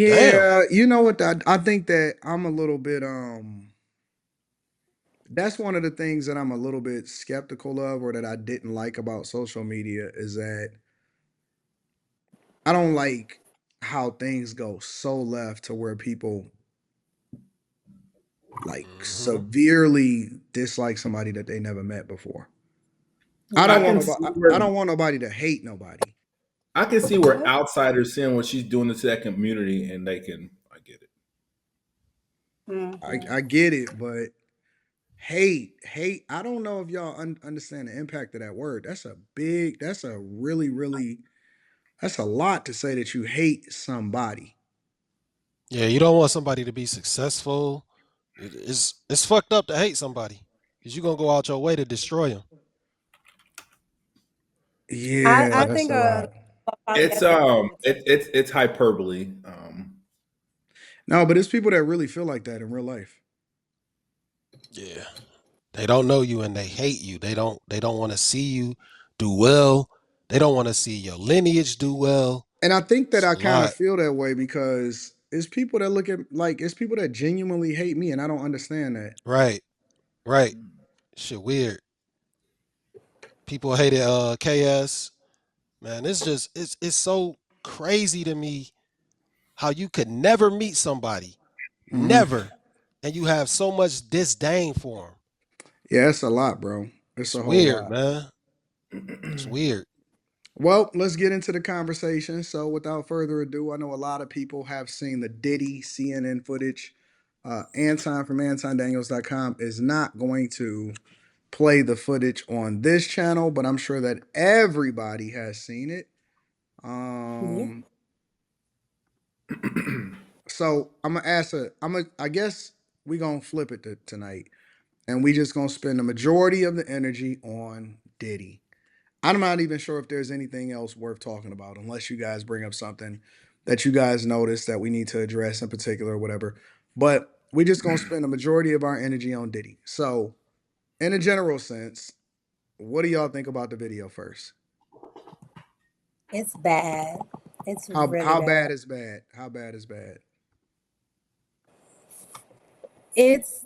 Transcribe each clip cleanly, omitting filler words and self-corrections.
Damn. Yeah, you know what? I think that I'm a little bit that's one of the things that I'm a little bit skeptical of or that I didn't like about social media is that I don't like how things go so left to where people like Hmm. severely dislike somebody that they never met before. I I don't want can see nobody, where I don't want nobody to hate nobody. outsiders seeing what she's doing to that community, and I get it. I get it, but hate. I don't know if y'all understand the impact of that word. That's a really, really, that's a lot to say that you hate somebody. Yeah, you don't want somebody to be successful. It's fucked up to hate somebody because you're gonna go out your way to destroy them. Yeah, I that's think a lot. It's it's hyperbole. No, but it's people that really feel like that in real life. Yeah, they don't know you and they hate you. They don't want to see you do well. They don't want to see your lineage do well. And I think that It's a I kind of lot. feel that way because it's people that look at like it's people that genuinely hate me and I don't understand that. Right, right. Shit weird. People hated KS. Man, it's so crazy to me how you could never meet somebody, Mhm. never, and you have so much disdain for them. Yeah, it's a lot, bro. It's It's a whole weird, lot. man. It's weird. Well, let's get into the conversation. So, without further ado, I know a lot of people have seen the Diddy CNN footage. Anton from antondaniels.com is not going to play the footage on this channel, but I'm sure that everybody has seen it. yeah. Um, so I'm gonna ask I guess we gonna flip it tonight, and we just gonna spend the majority of the energy on Diddy. I'm not even sure if there's anything else worth talking about, unless you guys bring up something that you guys notice that we need to address in particular, or whatever. But we just gonna spend the majority of our energy on Diddy. So, in a general sense, what do y'all think about the video first? It's bad. It's really How bad. bad is bad? How bad is bad?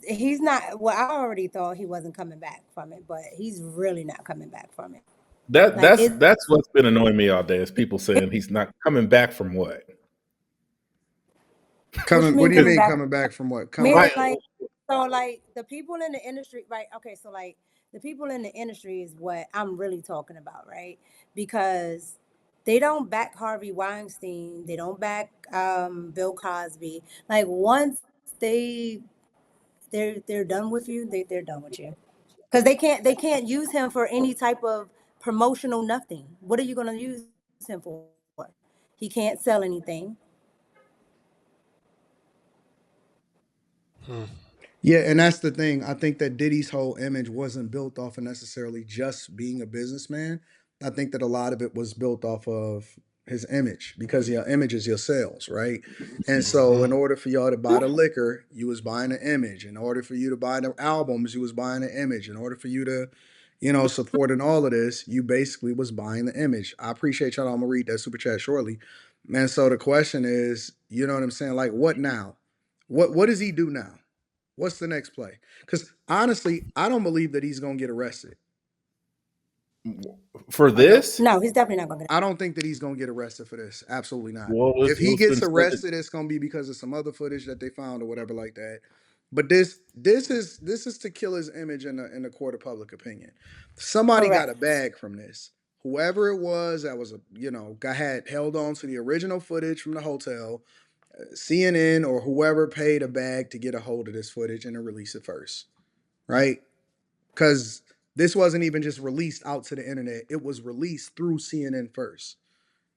He's not, well, I already thought he wasn't coming back from it, but he's really not coming back from it. Like That's what's been annoying me all day is people saying he's not coming back from what? what you Coming? What mean do you coming mean back? coming back from what? Coming Meaning Like back? like, so like the people in the industry, right? Okay, so like the people in the industry is what I'm really talking about, right? Because they don't back Harvey Weinstein, they don't back Bill Cosby. Like once they they're done with you, they're done with you. Because they can't use him for any type of promotional nothing. What are you gonna use him for? He can't sell anything. Hmm. Yeah, and that's the thing. I think that Diddy's whole image wasn't built off of necessarily just being a businessman. I think that a lot of it was built off of his image because your image is your sales, right? And so Hmm. in order for y'all to buy the liquor, you was buying an image. In order for you to buy the albums, you was buying an image. In order for you to, support in all of this, you basically was buying the image. I appreciate y'all. I'm gonna read that super chat shortly. Man, so the question is, you know what I'm saying? Like what now? What does he do now? What's the next play? Because honestly, I don't believe that he's gonna get arrested. for I don't. this? No, he's definitely not gonna get I don't think that he's gonna get arrested for this. Absolutely not. Well, If he it's gets been said that arrested, it's gonna be because of some other footage that they found or whatever like that. But this is to kill his image in the court of public opinion. Somebody got a correct. bag from this. Whoever it was that was guy had held on to the original footage from the hotel. CNN or whoever paid a bag to get a hold of this footage and to release it first, right? Because this wasn't even just released out to the internet; it was released through CNN first,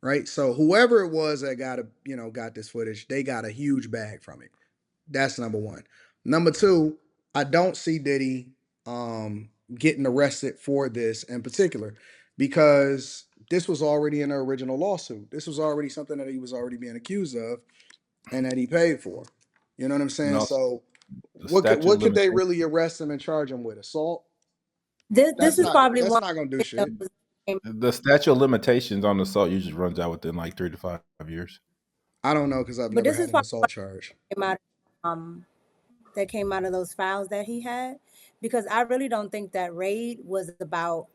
right? So whoever it was that got this footage, they got a huge bag from it. That's number one. Number two, I don't see Diddy getting arrested for this in particular because this was already in the original lawsuit. This was already something that he was already being accused of and that he paid for. You know what I'm saying? no So the what could statute of what could they limitations. really arrest him and charge him with? Assault? This That's is not probably that's one not gonna do of shit. those. The statute of limitations on assault usually runs out within like 3 to 5 years. I don't know because I've But never this had is an probably assault what charge. came out that came out of those files that he had, because I really don't think that raid was about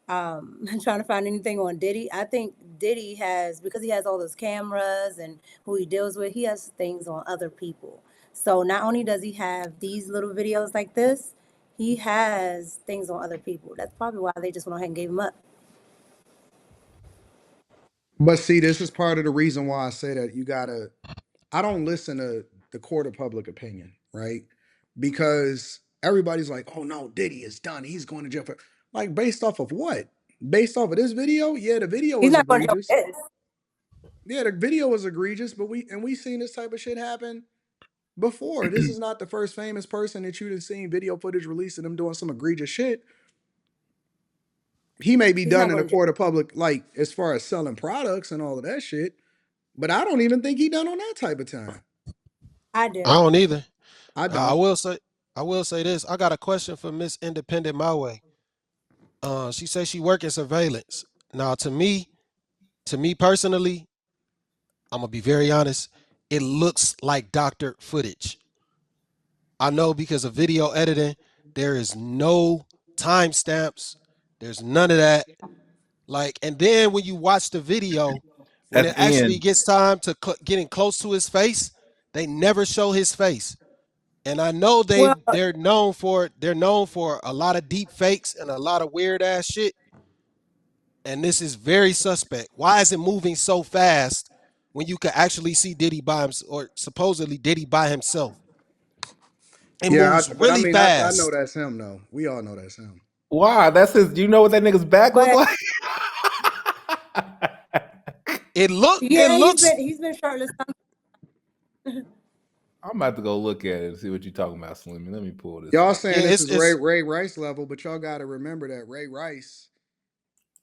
trying to find anything on Diddy. I think Diddy has, because he has all those cameras and who he deals with, he has things on other people. So not only does he have these little videos like this, he has things on other people. That's probably why they just went ahead and gave him up. But see, this is part of the reason why I say that you gotta. I don't listen to the court of public opinion, right? Because everybody's like, "Oh no, Diddy is done. He's going to jail for." Like, based off of what? Based off of this video? Yeah, the video He's is not going to jail egregious. for this. Yeah, the video was egregious, but we seen this type of shit happen before. This is not the first famous person that you've seen video footage released of them doing some egregious shit. He may be He's done not in the going to jail. court of public, like as far as selling products and all of that shit. But I don't even think he done on that type of time. I I do. don't either. I I don't. will say, I will say this. I got a question for Miss Independent My Way. She says she work in surveillance. Now, to me personally, I'm gonna be very honest. It looks like doctored footage. I know because of video editing, there is no timestamps. There's none of that. Like, and then when you watch the video, when At it the actually end, gets time to getting close to his face, they never show his face. And I know Well, they're known for a lot of deep fakes and a lot of weird ass shit. And this is very suspect. Why is it moving so fast when you could actually see Diddy by himself, or supposedly Diddy by himself? It Yeah, moves but I really mean, I know fast. that's him though. We all know that's him. why? That's his. Do you know what that nigga's back look but like? It yeah, looks he's been shirtless. I'm about to go look at it and see what you're talking about, Slimmy. Let me pull this Y'all up. saying yeah, this is it's Ray Rice level, but y'all got to remember that Ray Rice,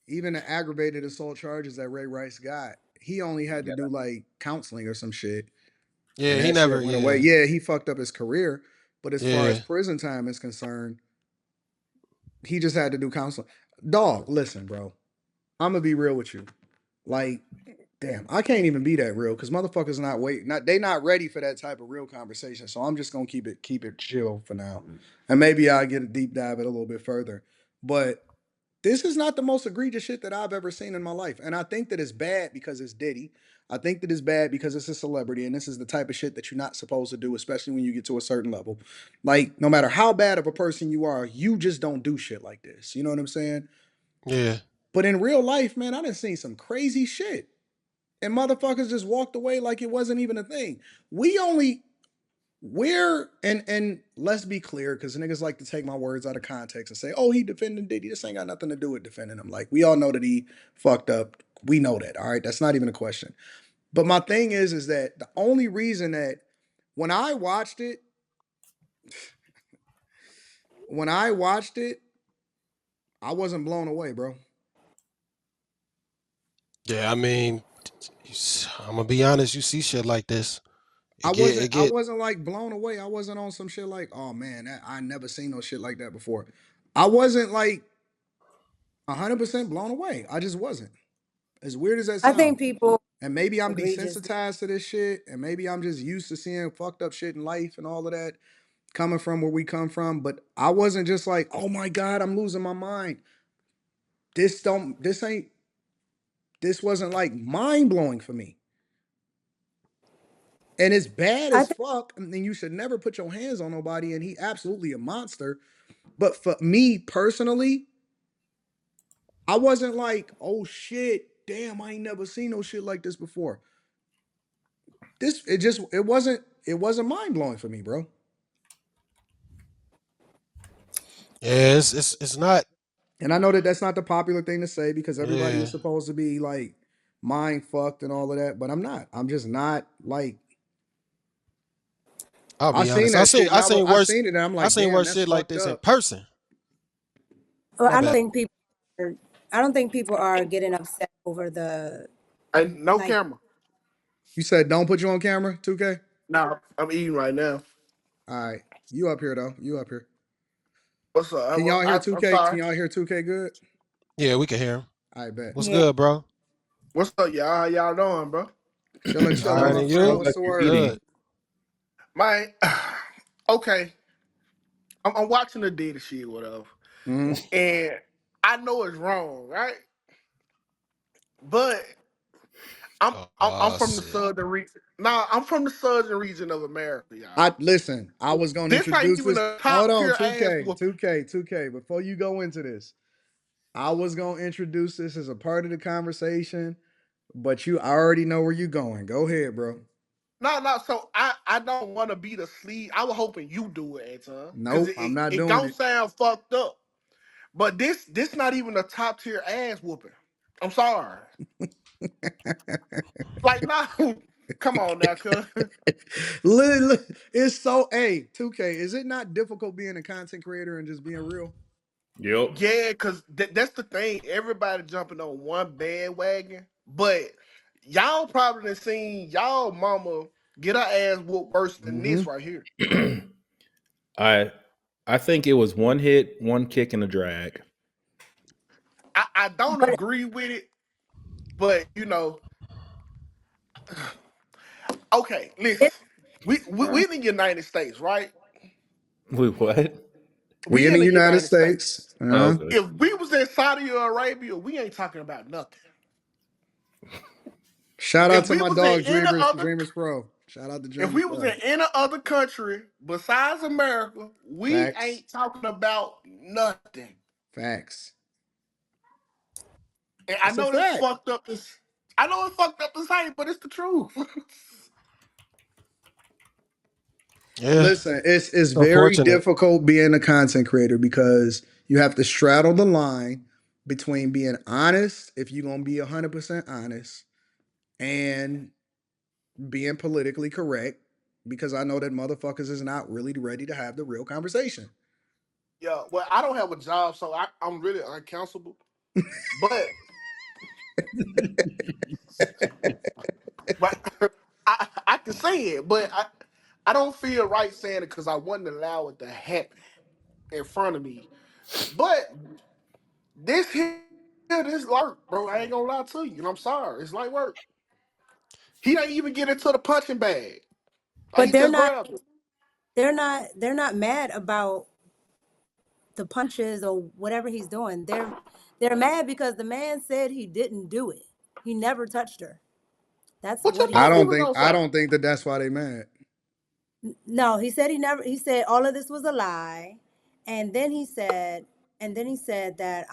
even the aggravated assault charges that Ray Rice got, he only had to Yeah, do like counseling or some shit, and yeah, he that shit never went away. yeah. Yeah, he fucked up his career, but as far as Yeah. prison time is concerned, he just had to do counseling. Dog, listen, bro. I'm gonna be real with you. Like, damn, I can't even be that real because motherfuckers not wait, not they not ready for that type of real conversation. So I'm just gonna keep it chill for now, and maybe I'll get a deep dive it a little bit further. But this is not the most egregious shit that I've ever seen in my life, and I think that it's bad because it's Diddy. I think that it's bad because it's a celebrity, and this is the type of shit that you're not supposed to do, especially when you get to a certain level. Like, no matter how bad of a person you are, you just don't do shit like this. You know what I'm saying? Yeah. But in real life, man, I done seen some crazy shit. And motherfuckers just walked away like it wasn't even a thing. We only we're and let's be clear, because niggas like to take my words out of context and say, oh, he defending Diddy. This ain't got nothing to do with defending him. Like, we all know that he fucked up. We know that. All right. That's not even a question. But my thing is that the only reason that when I watched it, when I watched it, I wasn't blown away, bro. Yeah, I mean, I'm gonna be honest, you see shit like this. It I get wasn't like blown away. I wasn't on some shit like, oh man, I never seen no shit like that before. I wasn't like 100% blown away. I just wasn't. As weird as that I sounds. think people And maybe I'm egregious. desensitized to this shit, and maybe I'm just used to seeing fucked up shit in life and all of that coming from where we come from. But I wasn't just like, oh my God, I'm losing my mind. This ain't this wasn't like mind blowing for me. And it's bad I as think fuck. I mean, you should never put your hands on nobody, and he absolutely a monster. But for me personally, I wasn't like, oh shit, damn, I ain't never seen no shit like this before. It wasn't mind blowing for me, bro. yeah, it's not. And I know that that's not the popular thing to say because everybody is Yeah, supposed to be like mind fucked and all of that, but I'm not. I'm just not like I'll I be seen honest. that shit and I Worse. seen it and I'm I like, seen damn, worse that's shit like fucked this in up. person. well, My bad. I don't think people are getting upset over the And no like. camera. You said don't put you on camera, 2K? No, I'm eating right now. All right. You up here though. You up here. What's up? Can y'all hear I'm 2K? Can sorry. y'all hear 2K good? Yeah, we can hear him. I bet. What's Yeah, good, bro? What's up, y'all? How y'all doing, bro? Chilling, All Sound right, chilling, like my and friend. you? sound What's like the you're word? Good. eating. My okay. I'm watching the Diddy shit, whatever, Mhm. and I know it's wrong, right? But I'm Oh from the shit. southern region. Nah, I'm from the southern region of America, I y'all. listen. I was gonna This ain't introduce even this. a Hold top on, tier ass 2K, whooping. 2K, 2K. Before you go into this, I was gonna introduce this as a part of the conversation, but you already know where you going. Go ahead, bro. No, no. So I don't want to be the sleeve. I was hoping you do it, Anton, because Nope, I'm not it doing don't it. sound fucked up. But this not even a top tier ass whooping. I'm sorry. Like, no, come on now, cuz. It's so. Hey, 2K. Is it not difficult being a content creator and just being real? Yep. Yeah, because that's the thing. Everybody jumping on one bandwagon, but y'all probably done seen y'all mama get her ass whooped worse than Mm-hmm. this right here. I I think it was one hit, one kick, and a drag. I don't But agree with it, but okay, listen. it, We in the United States, right? Wait, what? We We in in the the United United States. States. Oh, Uh-huh. okay. If we was in Saudi Arabia, we ain't talking about nothing. Shout out If to we my was in dog any Dreamers, other Dreamers Pro. Shout out to if Dreamers we was in Pro. any other country besides America, we Facts. ain't talking about nothing. Facts. And I It's a know this fact. fucked up this I know it's fucked up to say, but it's the truth. Yeah. Listen, it's It's very unfortunate. difficult being a content creator because you have to straddle the line between being honest, if you're gonna be 100% honest, and being politically correct. Because I know that motherfuckers is not really ready to have the real conversation. Yeah, well, I don't have a job, so I'm really uncountable. But but I can say it, but I don't feel right saying it because I wouldn't allow it to happen in front of me. But this here, this work, bro. I ain't gonna lie to you, and I'm sorry. It's like work. He ain't even get into the punching bag. Like but he just grabbed it. they're not mad about the punches or whatever he's doing. They're mad because the man said he didn't do it. He never touched her. That's What you what he I thought he said. don't was think gonna I say? don't think that that's why they mad. No, he said he never. He said all of this was a lie, and then he said, that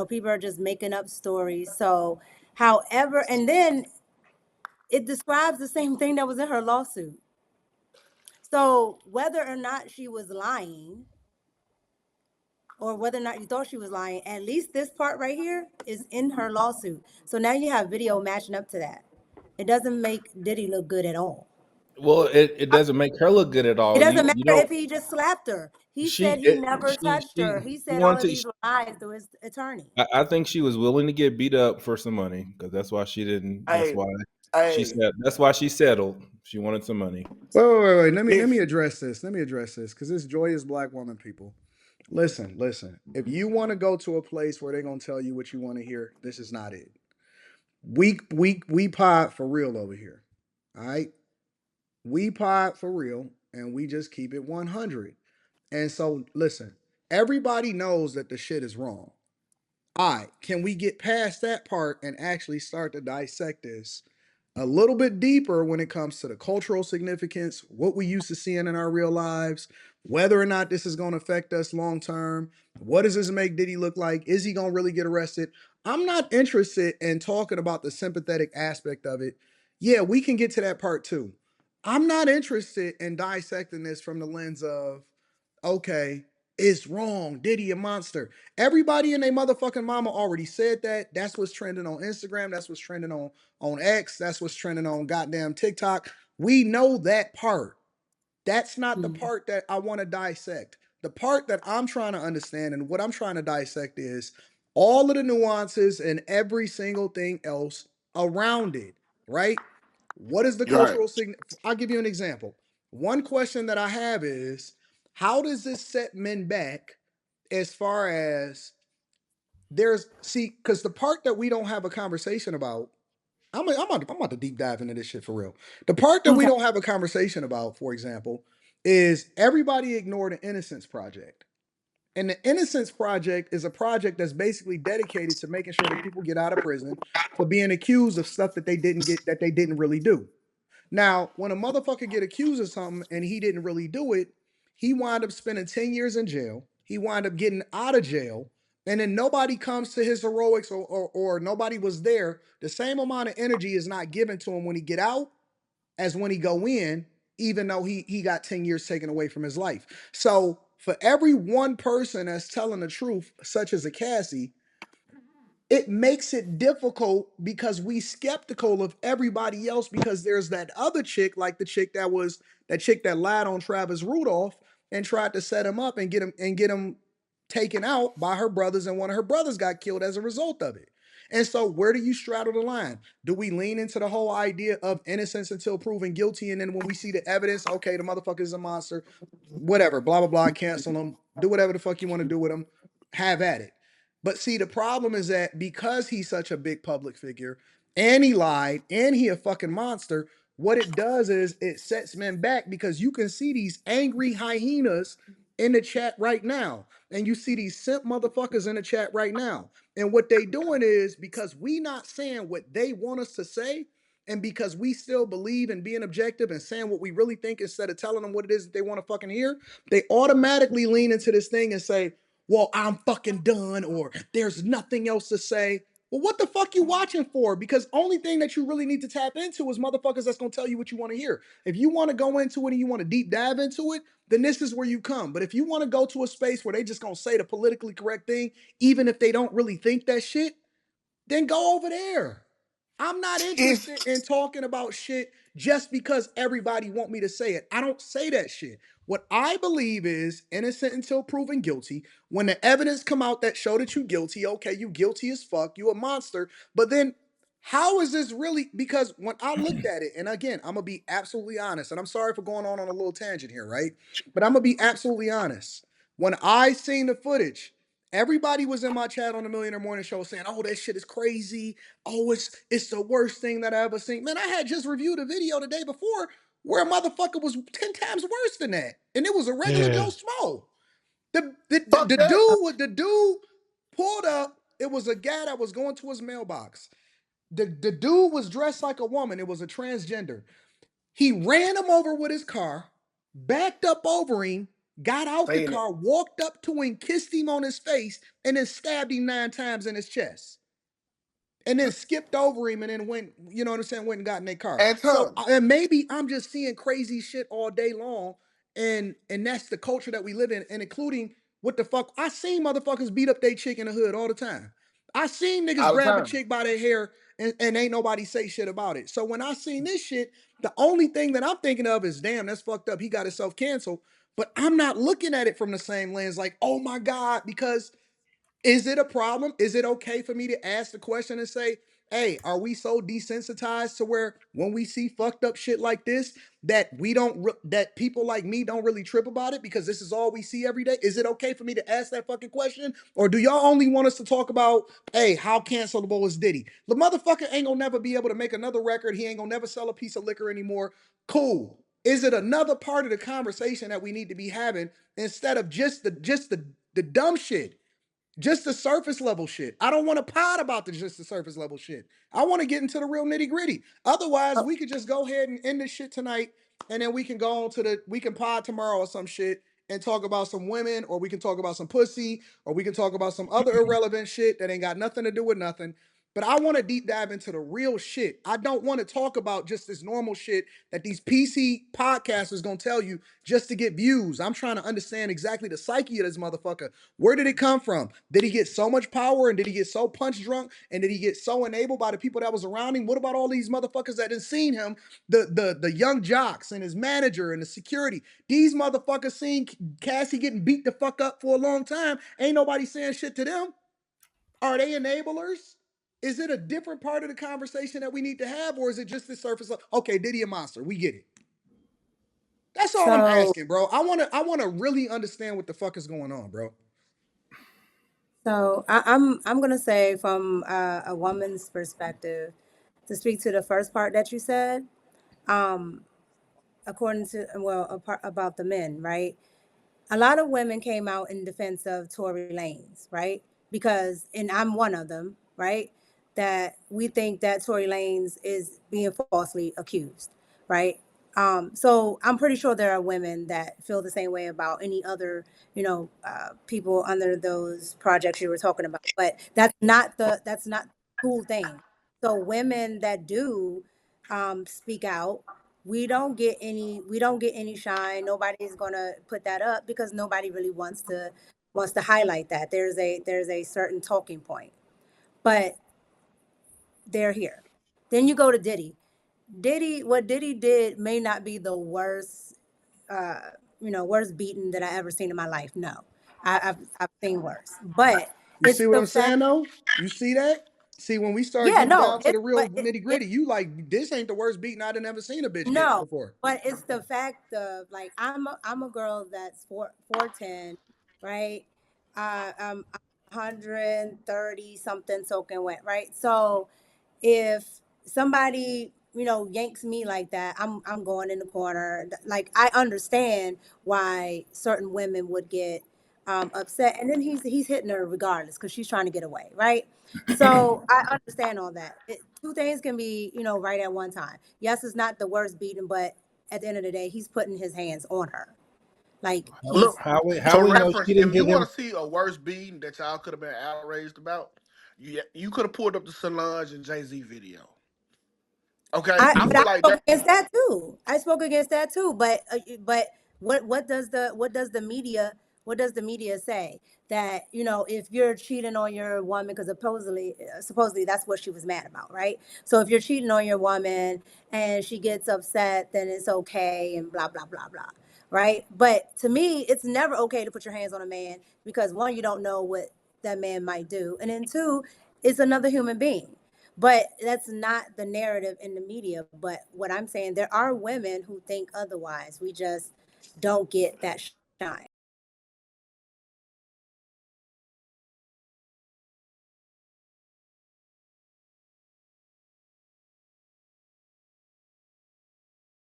people are just making up stories. So, however, and then it describes the same thing that was in her lawsuit. So whether or not she was lying, or whether or not you thought she was lying, at least this part right here is in her lawsuit. So now you have video matching up to that. It doesn't make Diddy look good at all. Well, it doesn't make her look good at It all. doesn't You matter know, if he just slapped her. He she said he it, never touched her. He she said all of wanted. these were lies through his attorney. I think she was willing to get beat up for some money because that's why she didn't. That's Hey, why she hey, said. That's why she settled. She wanted some money. Wait. Let me listen. address this. Let me address this because this joyous black woman people. Listen. If you want to go to a place where they're gonna tell you what you want to hear, this is not it. We pod for real over here. All right, we pod for real, and we just keep it 100. And so, listen, everybody knows that the shit is wrong. All right, can we get past that part and actually start to dissect this a little bit deeper when it comes to the cultural significance, what we used to seeing in our real lives, whether or not this is going to affect us long term? What does this make Diddy look like? Is he going to really get arrested? I'm not interested in talking about the sympathetic aspect of it. Yeah, we can get to that part too. I'm not interested in dissecting this from the lens of, okay, it's wrong. Diddy a monster. Everybody and their motherfucking mama already said that. That's what's trending on Instagram. That's what's trending on X. That's what's trending on goddamn TikTok. We know that part. That's not the Mhm. part that I want to dissect. The part that I'm trying to understand and what I'm trying to dissect is all of the nuances and every single thing else around it, right? What is the You're right. cultural sign? I'll give you an example. One question that I have is how does this set men back as far as there's see, because the part that we don't have a conversation about I'm about to deep dive into this shit for real. The part that we Okay. don't have a conversation about, for example, is everybody ignored the Innocence Project. And the Innocence Project is a project that's basically dedicated to making sure that people get out of prison for being accused of stuff that they didn't really do. Now, when a motherfucker get accused of something and he didn't really do it, he wind up spending 10 years in jail. He wind up getting out of jail. And then nobody comes to his heroics or nobody was there. The same amount of energy is not given to him when he get out as when he go in, even though he got 10 years taken away from his life. So for every one person that's telling the truth, such as a Cassie, it makes it difficult because we skeptical of everybody else because there's that other chick, like the chick that lied on Travis Rudolph and tried to set him up and get him taken out by her brothers, and one of her brothers got killed as a result of it. And so where do you straddle the line? Do we lean into the whole idea of innocence until proven guilty? And then when we see the evidence, okay, the motherfucker is a monster, whatever, blah, blah, blah, cancel him, do whatever the fuck you want to do with him, have at it. But see, the problem is that because he's such a big public figure and he lied and he a fucking monster, what it does is it sets men back because you can see these angry hyenas in the chat right now. And you see these simp motherfuckers in the chat right now. And what they doing is because we not saying what they want us to say, and because we still believe in being objective and saying what we really think instead of telling them what it is that they want to fucking hear, they automatically lean into this thing and say, well, I'm fucking done, or there's nothing else to say. Well, what the fuck you watching for? Because only thing that you really need to tap into is motherfuckers that's gonna tell you what you want to hear. If you want to go into it and you want to deep dive into it, then this is where you come. But if you want to go to a space where they just gonna say the politically correct thing, even if they don't really think that shit, then go over there. I'm not It's interested in talking about shit just because everybody want me to say it. I don't say that shit. What I believe is innocent until proven guilty. When the evidence come out that show that you guilty, okay, you guilty as fuck, you a monster. But then how is this really? Because when I looked at it, and again, I'm gonna be absolutely honest, and I'm sorry for going on a little tangent here, right? But I'm gonna be absolutely honest. When I seen the footage, everybody was in my chat on the Millionaire Morning Show saying, "Oh, that shit is crazy. Oh, it's the worst thing that I ever seen." Man, I had just reviewed a video the day before where a motherfucker was 10 times worse than that. And it was a regular Yeah. Joe Schmo. The fuck that. dude pulled up. It was a guy that was going to his mailbox. The dude was dressed like a woman. It was a transgender. He ran him over with his car, backed up over him, got out the Saying it. car, walked up to him, kissed him on his face, and then stabbed him 9 times in his chest, and then skipped over him and then went, you know what I'm saying, went and got in their car. So Anton, and maybe I'm just seeing crazy shit all day long, and that's the culture that we live in, and including what the fuck I seen motherfuckers beat up their chick in the hood all the time. I seen niggas all the grab a time. chick by their hair and ain't nobody say shit about it. So when I seen this shit, the only thing that I'm thinking of is, damn, that's fucked up. He got himself canceled. But I'm not looking at it from the same lens, like, oh my God, because is it a problem? Is it okay for me to ask the question and say, hey, are we so desensitized to where when we see fucked up shit like this, that that people like me don't really trip about it because this is all we see every day? Is it okay for me to ask that fucking question? Or do y'all only want us to talk about, hey, how cancelable is Diddy? The motherfucker ain't gonna never be able to make another record. He ain't gonna never sell a piece of liquor anymore. Cool. Is it another part of the conversation that we need to be having instead of just the dumb shit? Just the surface level shit. I don't want to pod about just the surface level shit. I want to get into the real nitty gritty. Otherwise, we could just go ahead and end this shit tonight, and then we can go on to we can pod tomorrow or some shit and talk about some women, or we can talk about some pussy, or we can talk about some other irrelevant shit that ain't got nothing to do with nothing. But I want to deep dive into the real shit. I don't want to talk about just this normal shit that these PC podcasters gonna tell you just to get views. I'm trying to understand exactly the psyche of this motherfucker. Where did it come from? Did he get so much power, and did he get so punch drunk, and did he get so enabled by the people that was around him? What about all these motherfuckers that didn't seen him? The young jocks and his manager and the security. These motherfuckers seen Cassie getting beat the fuck up for a long time. Ain't nobody saying shit to them. Are they enablers? Is it a different part of the conversation that we need to have, or is it just the surface of, okay, Diddy a monster? We get it. That's all I'm So asking, bro. I wanna really understand what the fuck is going on, bro. so I'm gonna say from a woman's perspective, to speak to the first part that you said, um, according to, well, about the men, right? A lot of women came out in defense of Tory Lanez, right? Because, and I'm one of them, right? That we think that Tory Lanez is being falsely accused, right? So I'm pretty sure there are women that feel the same way about any other, people under those projects you were talking about. But that's not the cool thing. So women that do speak out, we don't get any shine. Nobody's gonna put that up because nobody really wants to highlight that. There's a certain talking point, but they're here. Then you go to Diddy. What Diddy did may not be the worst, uh, worst beating that I ever seen in my life. No, I've seen worse, but You it's see what the I'm fact. saying though? You see that? See, when we start Yeah, getting no, down to the it's real but it, nitty it gritty, you like this ain't the worst beating I'd have never seen a bitch get no, before. but it's the fact of, like, I'm a girl that's 4'10", right? I'm 130 something soaking wet, right? So if somebody yanks me like that, I'm going in the corner. Like, I understand why certain women would get upset, and then he's hitting her regardless because she's trying to get away, right? So I understand all that. Two things can be right at one time. Yes, it's not the worst beating, but at the end of the day, he's putting his hands on her. Like, Look, he's How for we know reference, she didn't if you give him? want to see a worse beating that y'all could have been outraged about, you could have pulled up the Solange and Jay Z video. Okay, I but I feel like spoke that. against that too. I spoke against that too. But what does the media say? That if you're cheating on your woman, because supposedly that's what she was mad about, right? So if you're cheating on your woman and she gets upset, then it's okay and blah blah blah blah, right? But to me, it's never okay to put your hands on a man because, one, you don't know what that man might do, and then two, it's another human being. But that's not the narrative in the media. But what I'm saying, there are women who think otherwise. We just don't get that shine.